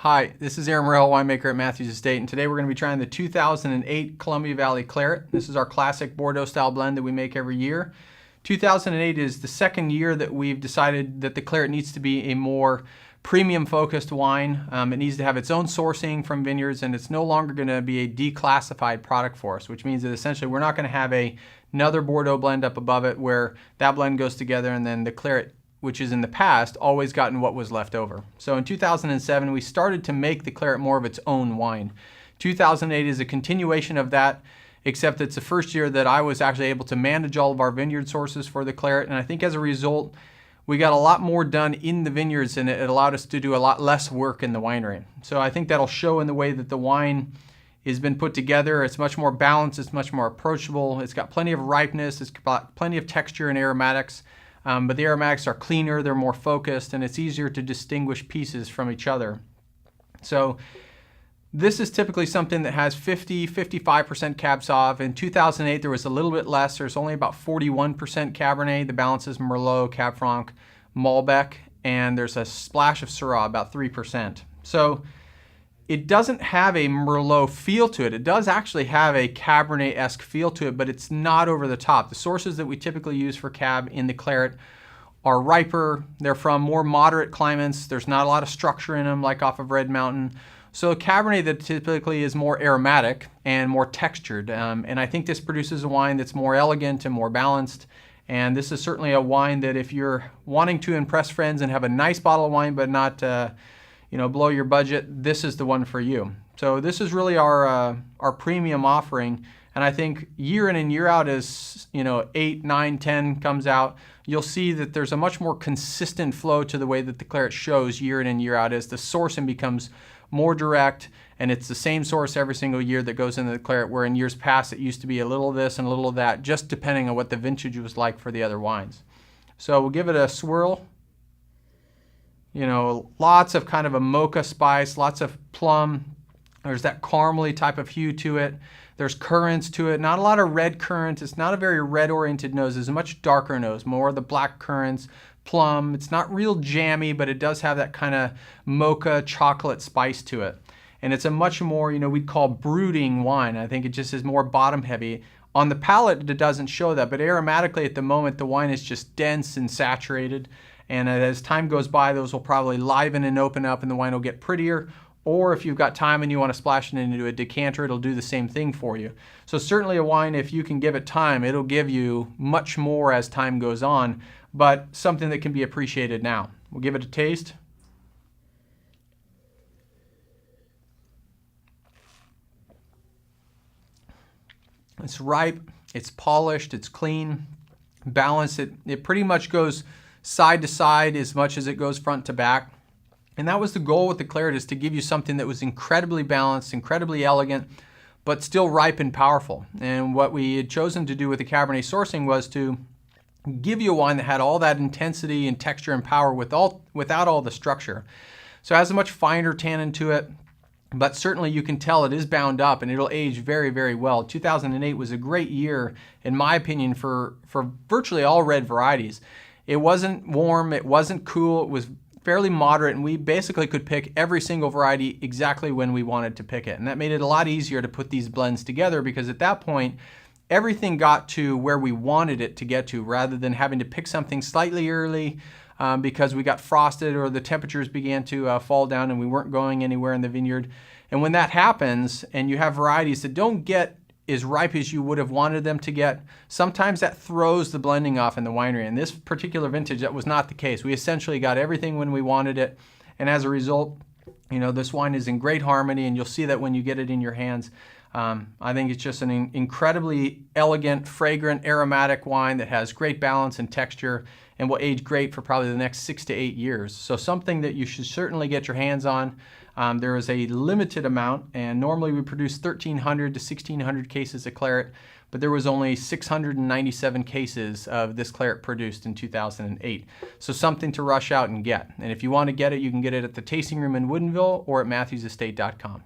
Hi, this is Aryn Morell, winemaker at Matthews Estate, and today we're going to be trying the 2008 Columbia Valley Claret. This is our classic Bordeaux style blend that we make every year. 2008 is the second year that we've decided that the Claret needs to be a more premium focused wine. It needs to have its own sourcing from vineyards, and it's no longer going to be a declassified product for us, which means that essentially we're not going to have another Bordeaux blend up above it where that blend goes together and then the Claret, which is in the past, always gotten what was left over. So in 2007, we started to make the Claret more of its own wine. 2008 is a continuation of that, except it's the first year that I was actually able to manage all of our vineyard sources for the Claret, and I think as a result, we got a lot more done in the vineyards, and it allowed us to do a lot less work in the winery. So I think that'll show in the way that the wine has been put together. It's much more balanced, it's much more approachable, it's got plenty of ripeness, it's got plenty of texture and aromatics. But the aromatics are cleaner, they're more focused, and it's easier to distinguish pieces from each other. So this is typically something that has 50-55% Cab Sauv. In 2008, there was a little bit less. There's only about 41% Cabernet. The balance is Merlot, Cab Franc, Malbec, and there's a splash of Syrah, about 3%. So it doesn't have a Merlot feel to it. It does actually have a Cabernet-esque feel to it, but it's not over the top. The sources that we typically use for Cab in the Claret are riper. They're from more moderate climates. There's not a lot of structure in them, like off of Red Mountain. So Cabernet that typically is more aromatic and more textured. And I think this produces a wine that's more elegant and more balanced. And this is certainly a wine that if you're wanting to impress friends and have a nice bottle of wine, but not blow your budget, this is the one for you. So this is really our premium offering, and I think year in and year out as 8, 9, 10 comes out, you'll see that there's a much more consistent flow to the way that the Claret shows year in and year out as the sourcing becomes more direct, and it's the same source every single year that goes into the Claret, where in years past it used to be a little of this and a little of that, just depending on what the vintage was like for the other wines. So we'll give it a swirl. Lots of kind of a mocha spice, lots of plum. There's that caramely type of hue to it. There's currants to it. Not a lot of red currants. It's not a very red-oriented nose. It's a much darker nose, more of the black currants, plum. It's not real jammy, but it does have that kind of mocha chocolate spice to it. And it's a much more, we'd call brooding wine. I think it just is more bottom-heavy. On the palate, it doesn't show that, but aromatically at the moment, the wine is just dense and saturated. And as time goes by, those will probably liven and open up and the wine will get prettier. Or if you've got time and you want to splash it into a decanter, it'll do the same thing for you. So certainly a wine, if you can give it time, it'll give you much more as time goes on, but something that can be appreciated now. We'll give it a taste. It's ripe, it's polished, it's clean, balanced. It pretty much goes side to side as much as it goes front to back. And that was the goal with the Claret, is to give you something that was incredibly balanced, incredibly elegant, but still ripe and powerful. And what we had chosen to do with the Cabernet sourcing was to give you a wine that had all that intensity and texture and power without all the structure. So it has a much finer tannin to it, but certainly you can tell it is bound up and it'll age very, very well. 2008 was a great year, in my opinion, for virtually all red varieties. It wasn't warm, it wasn't cool, it was fairly moderate, and we basically could pick every single variety exactly when we wanted to pick it. And that made it a lot easier to put these blends together, because at that point, everything got to where we wanted it to get to, rather than having to pick something slightly early because we got frosted or the temperatures began to fall down and we weren't going anywhere in the vineyard. And when that happens, and you have varieties that don't get as ripe as you would have wanted them to get, sometimes that throws the blending off in the winery. In this particular vintage, that was not the case. We essentially got everything when we wanted it, and as a result, this wine is in great harmony, and you'll see that when you get it in your hands. I think it's just an incredibly elegant, fragrant, aromatic wine that has great balance and texture and will age great for probably the next 6 to 8 years. So something that you should certainly get your hands on. There is a limited amount, and normally we produce 1,300 to 1,600 cases of Claret, but there was only 697 cases of this Claret produced in 2008. So something to rush out and get. And if you want to get it, you can get it at the tasting room in Woodinville or at matthewsestate.com.